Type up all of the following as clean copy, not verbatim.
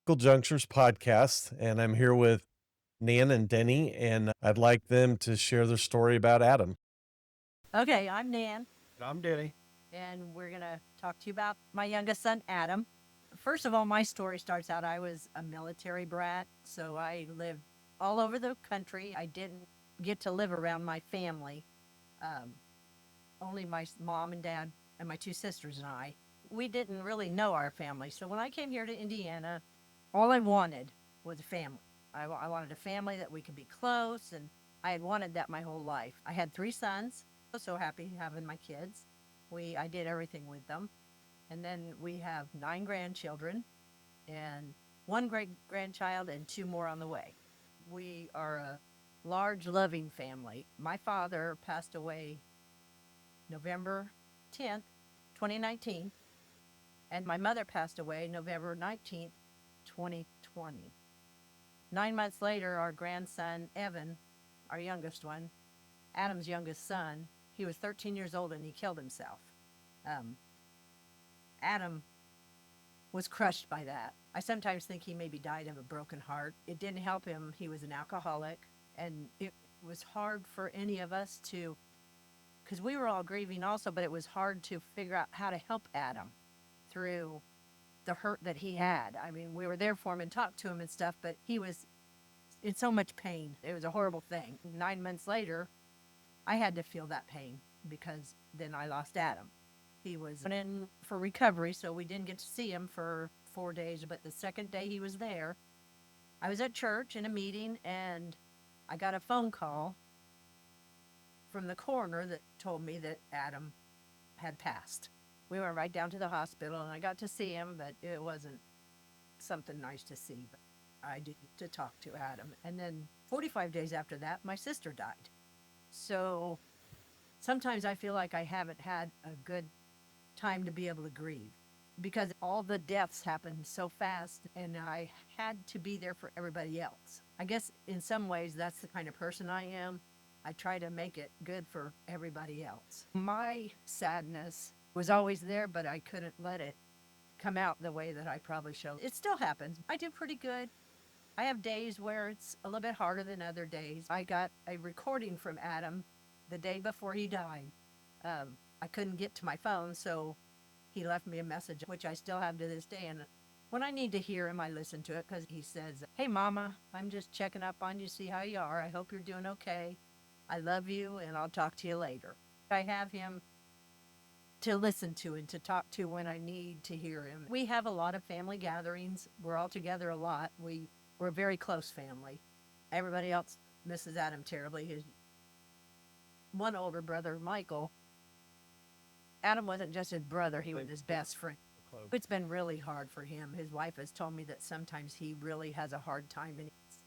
Critical Junctures podcast, and I'm here with Nan and Denny, and I'd like them to share their story about Adam. Okay, I'm Nan, And I'm Denny. and we're going to talk to you about my youngest son, Adam. First of all, my story starts out I was a military brat, so I lived all over the country. I didn't get to live around my family, um, only my mom and dad and my two sisters and I. We didn't really know our family. So when I came here to Indiana, all I wanted was a family. I wanted a family that we could be close, and I had wanted that my whole life. I had three sons. I was so happy having my kids. I did everything with them. And then we have nine grandchildren and one great grandchild and two more on the way. We are a large, loving family. My father passed away November 10th, 2019, and my mother passed away November 19th, 2020. 9 months later, our grandson, Evan, our youngest one, Adam's youngest son, he was 13 years old and he killed himself. Um, Adam was crushed by that. I sometimes think he maybe died of a broken heart. It didn't help him. He was an alcoholic, and it was hard for any of us to, because we were all grieving also, but it was hard to figure out how to help Adam through the hurt that he had. I mean, we were there for him and talked to him and stuff, but he was in so much pain. It was a horrible thing. 9 months later, I had to feel that pain because then I lost Adam. He was in for recovery, so we didn't get to see him for 4 days. But the second day he was there, I was at church in a meeting, and I got a phone call from the coroner that told me that Adam had passed. We went right down to the hospital, and I got to see him, but it wasn't something nice to see. But I did to talk to Adam. And then 45 days after that, my sister died. So sometimes I feel like I haven't had a good time to be able to grieve because all the deaths happened so fast and I had to be there for everybody else. I guess in some ways that's the kind of person I am. I try to make it good for everybody else. My sadness was always there, but I couldn't let it come out the way that I probably should. It still happens. I do pretty good. I have days where it's a little bit harder than other days. I got a recording from Adam the day before he died. I couldn't get to my phone, so he left me a message, which I still have to this day. And when I need to hear him, I listen to it because he says, "Hey, Mama, I'm just checking up on you, see how you are. I hope you're doing okay. I love you, and I'll talk to you later." I have him to listen to and to talk to when I need to hear him. We have a lot of family gatherings. We're all together a lot. We're a very close family. Everybody else misses Adam terribly. His one older brother, Michael, Adam wasn't just his brother, he was his best friend. It's been really hard for him. His wife has told me that sometimes he really has a hard time and he's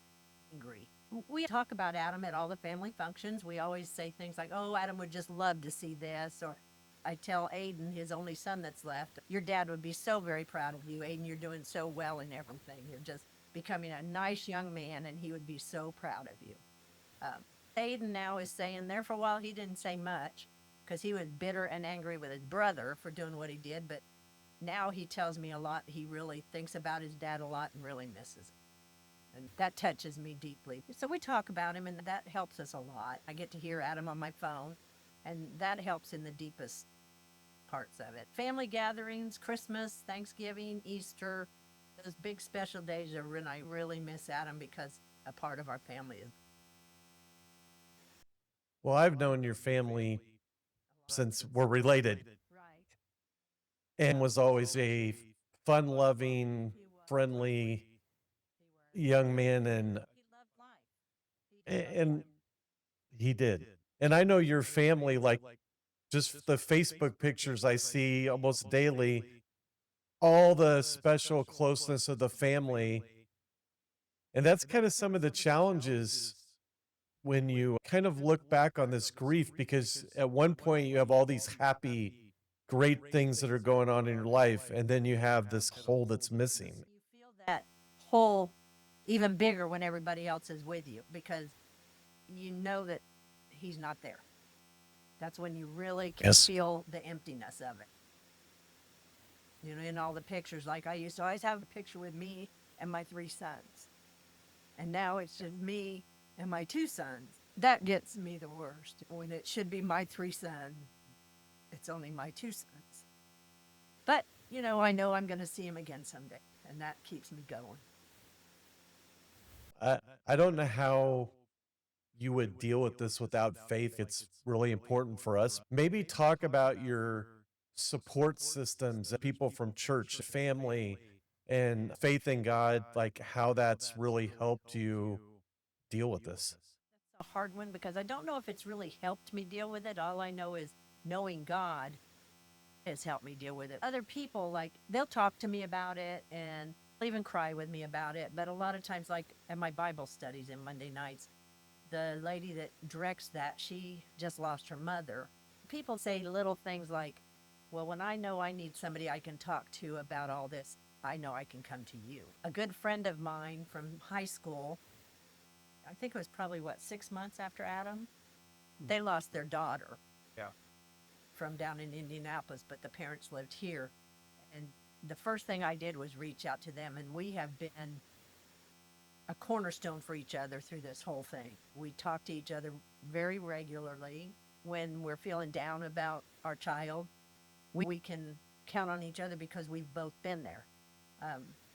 angry. We talk about Adam at all the family functions. We always say things like, "Oh, Adam would just love to see this." Or I tell Aiden, his only son that's left, "Your dad would be so very proud of you. Aiden, you're doing so well in everything. You're just becoming a nice young man, and he would be so proud of you." Um, Aiden now is saying there for a while he didn't say much because he was bitter and angry with his brother for doing what he did. But now he tells me a lot. He really thinks about his dad a lot and really misses him. And that touches me deeply. So we talk about him, and that helps us a lot. I get to hear Adam on my phone, and that helps in the deepest parts of it. Family gatherings, Christmas, Thanksgiving, Easter, those big special days are when I really miss Adam because a part of our family is Well, I've known your family since we're related right. and was always a fun loving, He was. friendly He was. young man, and He loved life. He loved and life. he did. And I know your family, like just the Facebook pictures I see almost daily, all the special closeness of the family. And that's kind of some of the challenges when you kind of look back on this grief, because at one point you have all these happy, great things that are going on in your life, and then you have this hole that's missing. You feel that hole even bigger when everybody else is with you because you know that he's not there. That's when you really can Yes. feel the emptiness of it. In all the pictures, like I used to always have a picture with me and my 3 sons. And now it's just me and my 2 sons. That gets me the worst. When it should be my 3 sons, it's only my 2 sons. But, I know I'm going to see him again someday, and that keeps me going. I I don't know how you would deal with this without faith. It's really important for us. Maybe talk about your support systems, people from church, family, and faith in God, like how that's really helped you deal with this. A hard one because I don't know if it's really helped me deal with it. All I know is knowing God has helped me deal with it. Other people, like, they'll talk to me about it and even cry with me about it. But a lot of times, like at my Bible studies in Monday nights, the lady that directs that, she just lost her mother. People say little things like, well, when I know I need somebody I can talk to about all this, I know I can come to you. A good friend of mine from high school, I think it was probably 6 months after Adam, they lost their daughter. Yeah. From down in Indianapolis, but the parents lived here. And the first thing I did was reach out to them, and we have been a cornerstone for each other through this whole thing. We talk to each other very regularly. When we're feeling down about our child, we can count on each other because we've both been there.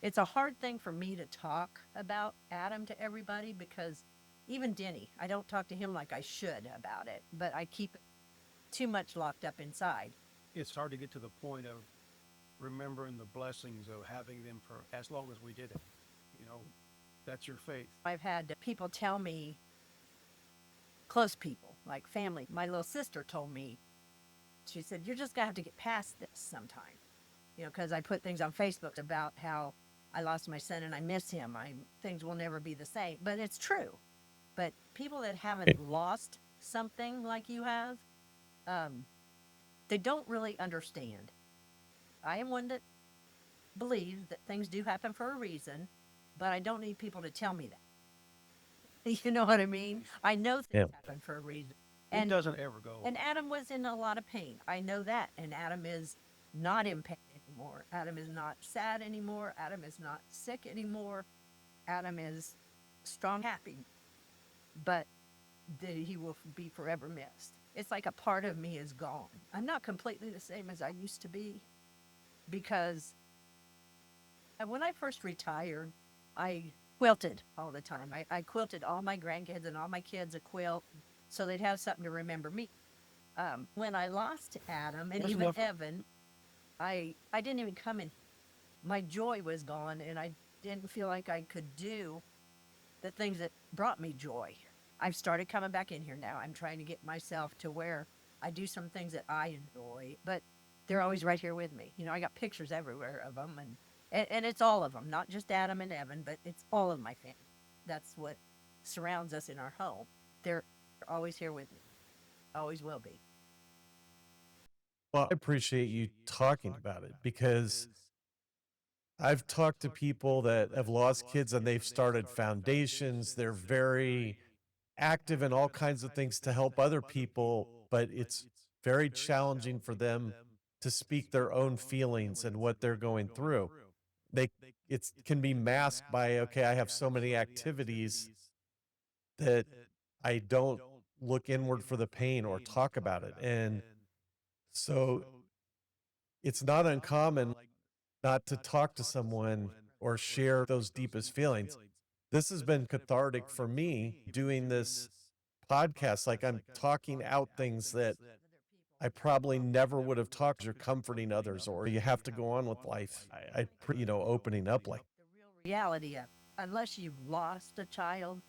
It's a hard thing for me to talk about Adam to everybody because even Denny, I don't talk to him like I should about it, but I keep it too much locked up inside. It's hard to get to the point of remembering the blessings of having them for as long as we did it. That's your faith. I've had people tell me, close people, like family. My little sister told me, she said, you're just going to have to get past this sometime. Because I put things on Facebook about how I lost my son and I miss him. Things will never be the same. But it's true. But people that haven't lost something like you have, they don't really understand. I am one that believes that things do happen for a reason, but I don't need people to tell me that. You know what I mean? I know things happen for a reason. It doesn't ever go. And Adam was in a lot of pain. I know that. And Adam is not in pain anymore. Adam is not sad anymore. Adam is not sick anymore. Adam is strong, happy. But he will be forever missed. It's like a part of me is gone. I'm not completely the same as I used to be because when I first retired, I quilted all the time. I quilted all my grandkids and all my kids a quilt so they'd have something to remember me. When I lost Adam and even Evan, I didn't even come in. My joy was gone and I didn't feel like I could do the things that brought me joy. I've started coming back in here now. I'm trying to get myself to where I do some things that I enjoy, but they're always right here with me. I got pictures everywhere of them, and it's all of them, not just Adam and Evan, but it's all of my family. That's what surrounds us in our home. They're always here with me, always will be. Well, I appreciate you talking about it because I've talked to people that have lost kids and they've started foundations. They're very active in all kinds of things to help other people, but it's very challenging for them to speak their own feelings and what they're going through. They it can be masked by, okay, I have so many activities that I don't look inward for the pain or talk about it. And so it's not uncommon not to talk to someone or share those deepest feelings. This has been cathartic for me doing this podcast. Like I'm talking out things that I probably never would have talked. You're comforting others, or you have to go on with life. Opening up like The real reality of, unless you've lost a child,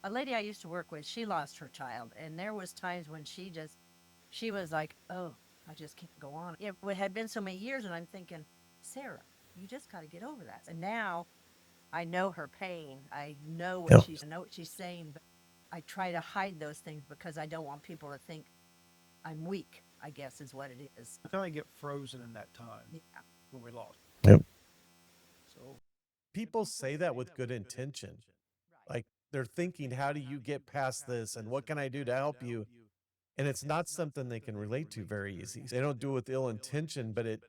a lady I used to work with, she lost her child, and there was times when she was like, oh, I just can't go on. It had been so many years, and I'm thinking, Sarah, you just got to get over that. And now I know her pain. I know what she's saying, but I try to hide those things because I don't want people to think I'm weak, I guess is what it is. I kind of get frozen in that time Yeah. when we lost. Yep. So People say that with good intention. Like they're thinking, how do you get past this? And what can I do to help you? And it's not something they can relate to very easy. They don't do it with ill intention, but it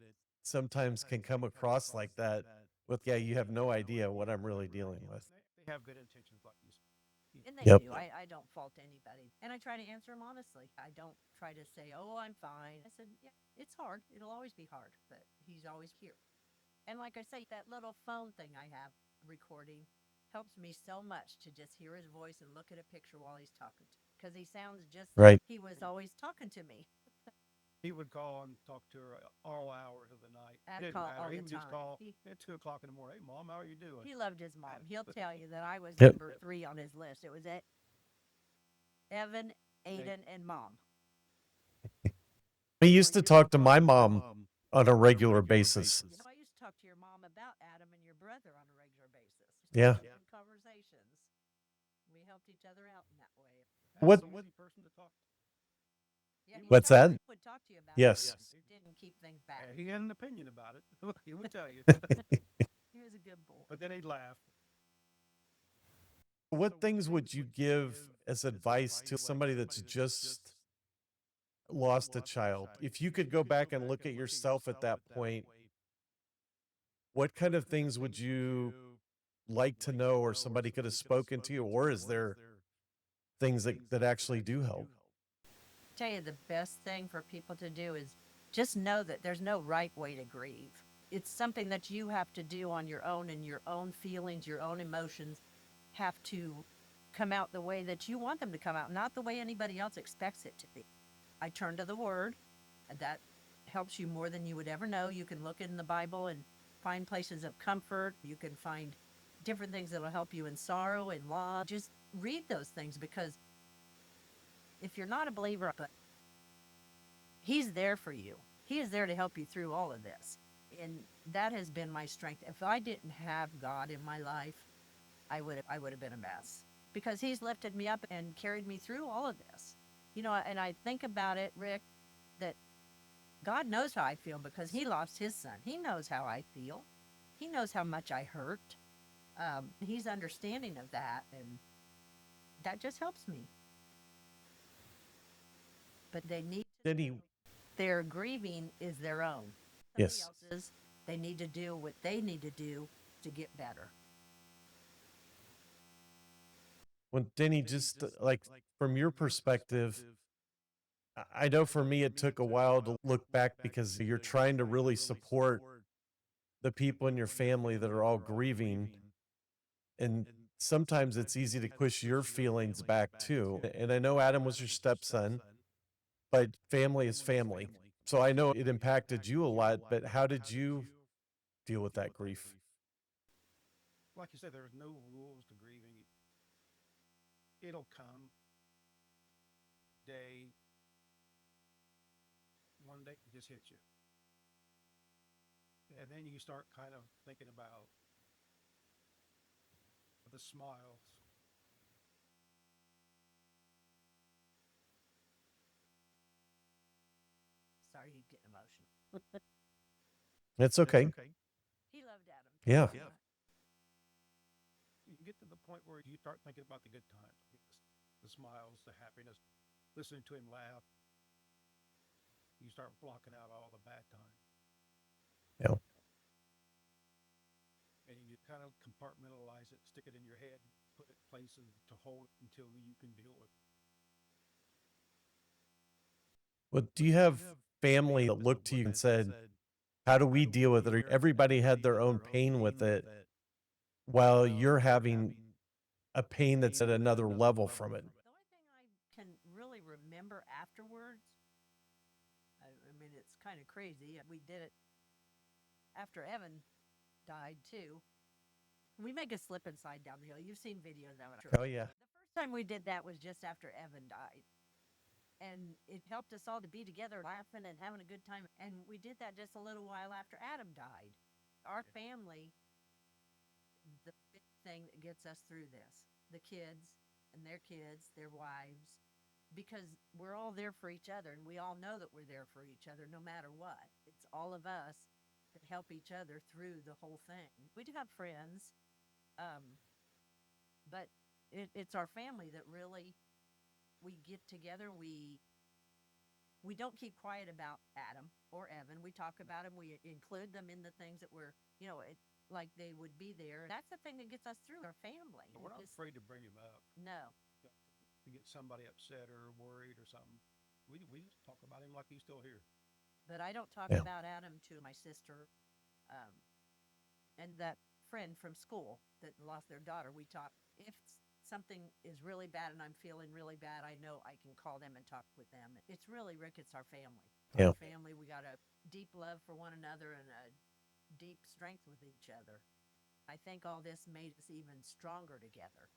sometimes can come across like that. with, yeah, you have no idea what I'm really dealing with. They have good intentions, like you. And they Yep. do. I don't fault anybody. And I try to answer them honestly. I don't try to say, oh, I'm fine. I said, yeah, it's hard. It'll always be hard, but he's always here. And like I say, that little phone thing I have recording helps me so much to just hear his voice and look at a picture while he's talking because he sounds just Right. like he was always talking to me. He would call and talk to her all hours of the night. I'd It didn't call matter. all He the would just time. call He, at 2 o'clock in the morning. Hey, Mom, how are you doing? he loved his mom. He'll tell you that I was Yep. number 3 on his list. It was Evan, Aiden, and Mom. He used to talk to my mom on a regular basis. You know, I used to talk to your mom about Adam and your brother on a regular basis. Yeah. In conversations. We helped each other out in that way. What- That's an easy person to talk to. Yeah, What's that? He would talk to you about Yes. it. He didn't keep things back. He had an opinion about it. He would tell you. He was a good boy. But then he'd laugh. What things would you give as advice to somebody that's just lost a child? If you could go back and look at yourself at that point, what kind of things would you like to know, or somebody could have spoken to you, or is there things that actually do help? Tell you the best thing for people to do is just know that there's no right way to grieve. It's something that you have to do on your own, and your own feelings, your own emotions have to come out the way that you want them to come out, not the way anybody else expects it to be. I turn to the Word, and that helps you more than you would ever know. You can look in the Bible and find places of comfort. You can find different things that will help you in sorrow and loss. Just read those things, because if you're not a believer, but He's there for you. He is there to help you through all of this. And that has been my strength. If I didn't have God in my life, I would have been a mess, because He's lifted me up and carried me through all of this. You know, and I think about it, Rick, that God knows how I feel because He lost His son. He knows how I feel. He knows how much I hurt. He's understanding of that, and that just helps me. But they need to Then he, their grieving is their own. Yes. Somebody else's, they need to do what they need to do to get better. when Denny, just like from your perspective, I know for me it took a while to look back, because you're trying to really support the people in your family that are all grieving. And sometimes it's easy to push your feelings back too. And I know Adam was your stepson, but family is family. So I know it impacted you a lot, but how did you deal with that grief? Like you said, there's no rules to grieving. It'll come. Day. One day it just hits you. And then you start kind of thinking about the smiles. Sorry, he's getting emotional. It's okay. He loved Adam. Yeah. You get to the point where you start thinking about the good times, the smiles, the happiness, listening to him laugh. You start blocking out all the bad times. Yeah. And you kind of compartmentalize it, stick it in your head, put it places to hold it until you can deal with it. Well, do you have family that looked to you and said, how do we deal with it? Or everybody had their own pain with it, while you're having a pain that's at another level from it? The only thing I can really remember afterwards, I mean, it's kind of crazy. We did it after Evan died, too. We make a slip and slide down the hill. You've seen videos of it. Oh, yeah. The first time we did that was just after Evan died. And it helped us all to be together, laughing and having a good time. And we did that just a little while after Adam died. Our family, the big thing that gets us through this, the kids and their kids, their wives, because we're all there for each other, and we all know that we're there for each other no matter what. It's all of us that help each other through the whole thing. We do have friends, but it's our family that really, we get together. We don't keep quiet about Adam or Evan. We talk about them. We include them in the things that we're, like they would be there. That's the thing that gets us through our family. But we're not Just- afraid to bring him up no, to get somebody upset or worried or something. We just talk about him like he's still here. but I don't talk Yeah. about Adam to my sister, and that friend from school that lost their daughter. We talk if something is really bad and I'm feeling really bad. I know I can call them and talk with them. It's really, Rick. It's our family. Yeah. Our family. We got a deep love for one another and a deep strength with each other. I think all this made us even stronger together.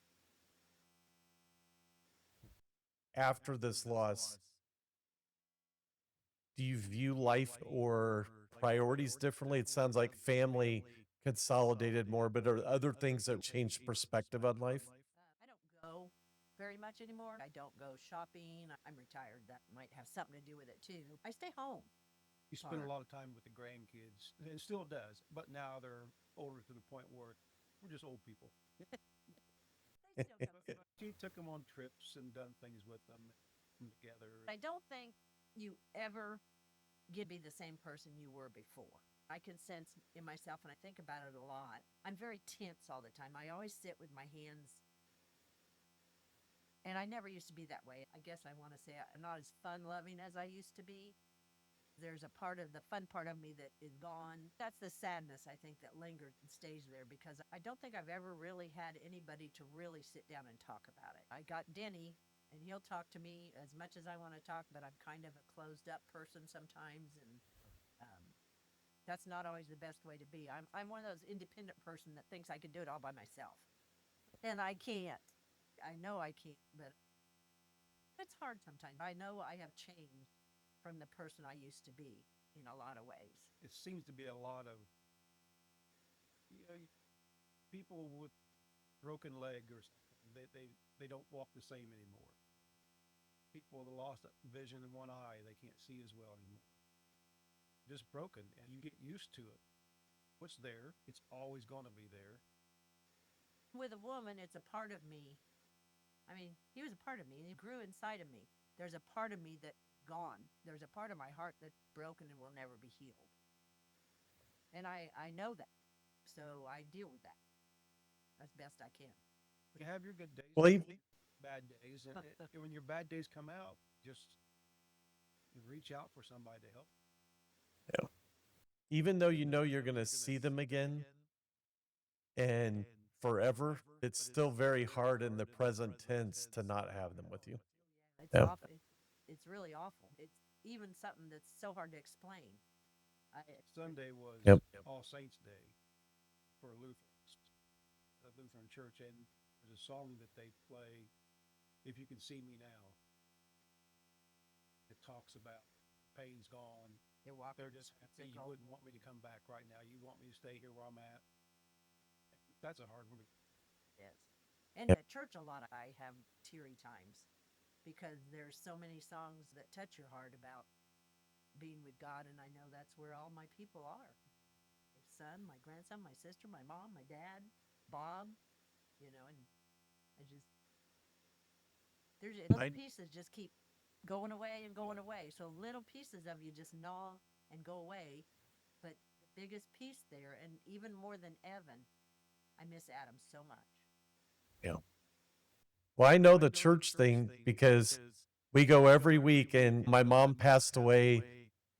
After this loss, do you view life or priorities differently? It sounds like family consolidated more, but are other things that changed perspective on life? I don't go very much anymore. I don't go shopping. I'm retired. That might have something to do with it too. I stay home. You spend a Hard. lot of time with the grandkids, and it still does. But now they're older to the point where we're just old people. They still come. But she took them on trips and done things with them together. I don't think you ever get to be the same person you were before. I can sense in myself, and I think about it a lot. I'm very tense all the time. I always sit with my hands, and I never used to be that way. I guess I want to say I'm not as fun loving as I used to be. There's a part of the fun part of me that is gone. That's the sadness, I think, that lingers and stays there because I don't think I've ever really had anybody to really sit down and talk about it. I got Denny, and he'll talk to me as much as I want to talk, but I'm kind of a closed up person sometimes, and that's not always the best way to be. I'm one of those independent person that thinks I can do it all by myself, and I can't. I know I can't, but it's hard sometimes. I know I have changed from the person I used to be in a lot of ways. It seems to be a lot of people with broken leg or something. They don't walk the same anymore. People that lost vision in one eye, they can't see as well anymore. Just broken, and you get used to it. What's there? It's always going to be there. With a woman, it's a part of me. I mean, he was a part of me, and he grew inside of me. There's a part of me that's gone. There's a part of my heart that's broken and will never be healed. And I know that. So I deal with that as best I can. You have your good days, Well, bad days, and when your bad days come out, just reach out for somebody to help. even though you know you're going to see them again and forever, it's still very hard in the present tense to not have them with you. It's Yeah. awful. It's really awful. It's even something that's so hard to explain. Sunday was Yep. All Saints Day for Lutherans, the Lutheran Church, and there's a song that they play, "If You Can See Me Now." It talks about pain's gone. They're walking. They're just happy. You wouldn't want me to come back right now. You want me to stay here where I'm at. That's a hard one. Yes. And at church a lot I have teary times because there's so many songs that touch your heart about being with God, and I know that's where all my people are. My son, my grandson, my sister, my mom, my dad, Bob, and I just there's little pieces just keep going away and going away. So little pieces of you just gnaw and go away. But the biggest piece there, and even more than Evan, I miss Adam so much. Yeah. Well, I know the church thing because we go every week, and my mom passed away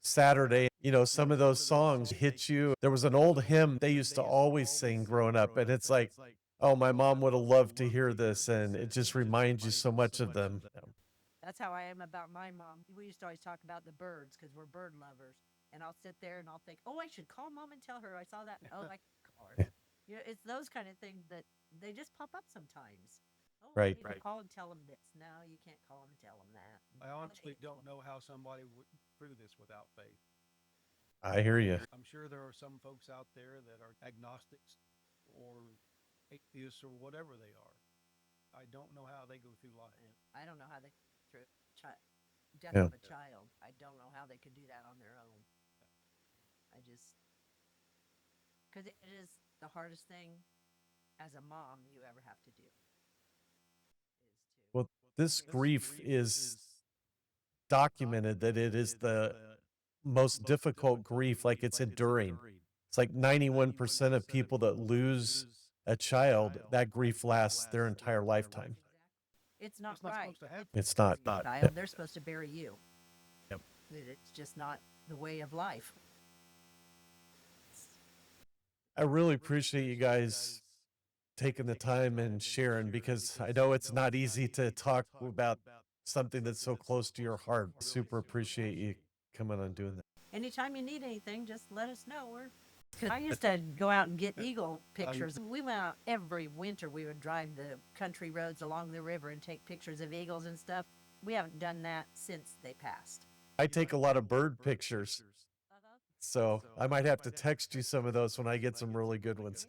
Saturday. Some of those songs hit you. There was an old hymn they used to always sing growing up, and it's like, oh, my mom would have loved to hear this, and it just reminds you so much of them. That's how I am about my mom. We used to always talk about the birds because we're bird lovers. And I'll sit there and I'll think, oh, I should call mom and tell her I saw that. Oh, I can call her. It's those kind of things that they just pop up sometimes. Oh, Right, I need to call and tell them this. No, you can't call them and tell them that. I honestly don't know how somebody would through this without faith. I hear you. I'm sure there are some folks out there that are agnostics or atheists or whatever they are. I don't know how they go through life. I don't know how they through death Yeah. of a child. I don't know how they could do that on their own. I just because it is the hardest thing as a mom you ever have to do. Is to Well, this grief is documented that it is the most difficult grief, like it's enduring. It's like 91% of people that lose a child, that grief lasts their entire lifetime. It's not It's not right. supposed to happen. It's not. Child, they're supposed to bury you. Yep. It's just not the way of life. I really appreciate you guys taking the time and sharing, because I know it's not easy to talk about something that's so close to your heart. Super appreciate you coming on doing that. Anytime you need anything, just let us know. Cause I used to go out and get eagle pictures. We went out every winter. We would drive the country roads along the river and take pictures of eagles and stuff. We haven't done that since they passed. I take a lot of bird pictures, so I might have to text you some of those when I get some really good ones.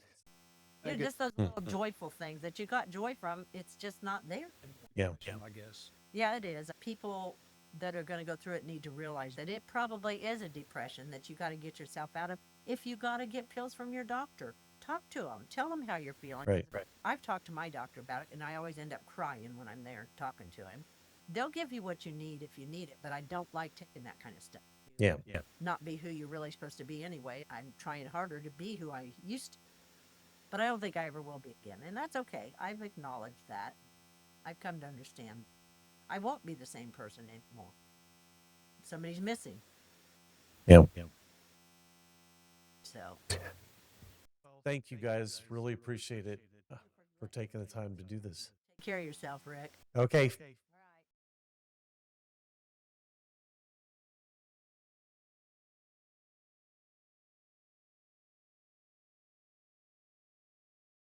You know, just those little joyful things that you got joy from. It's just not there. Yeah. I guess. Yeah, it is. People that are going to go through it need to realize that it probably is a depression that you got to get yourself out of. If you got to get pills from your doctor, talk to them. Tell them how you're feeling. Right. I've talked to my doctor about it, and I always end up crying when I'm there talking to him. They'll give you what you need if you need it, but I don't like taking that kind of stuff. Yeah. Not be who you're really supposed to be anyway. I'm trying harder to be who I used to, but I don't think I ever will be again, and that's okay. I've acknowledged that. I've come to understand I won't be the same person anymore. Somebody's missing. Yeah. So, Thank you guys. Really appreciate it for taking the time to do this. take care of yourself, Rick. Okay.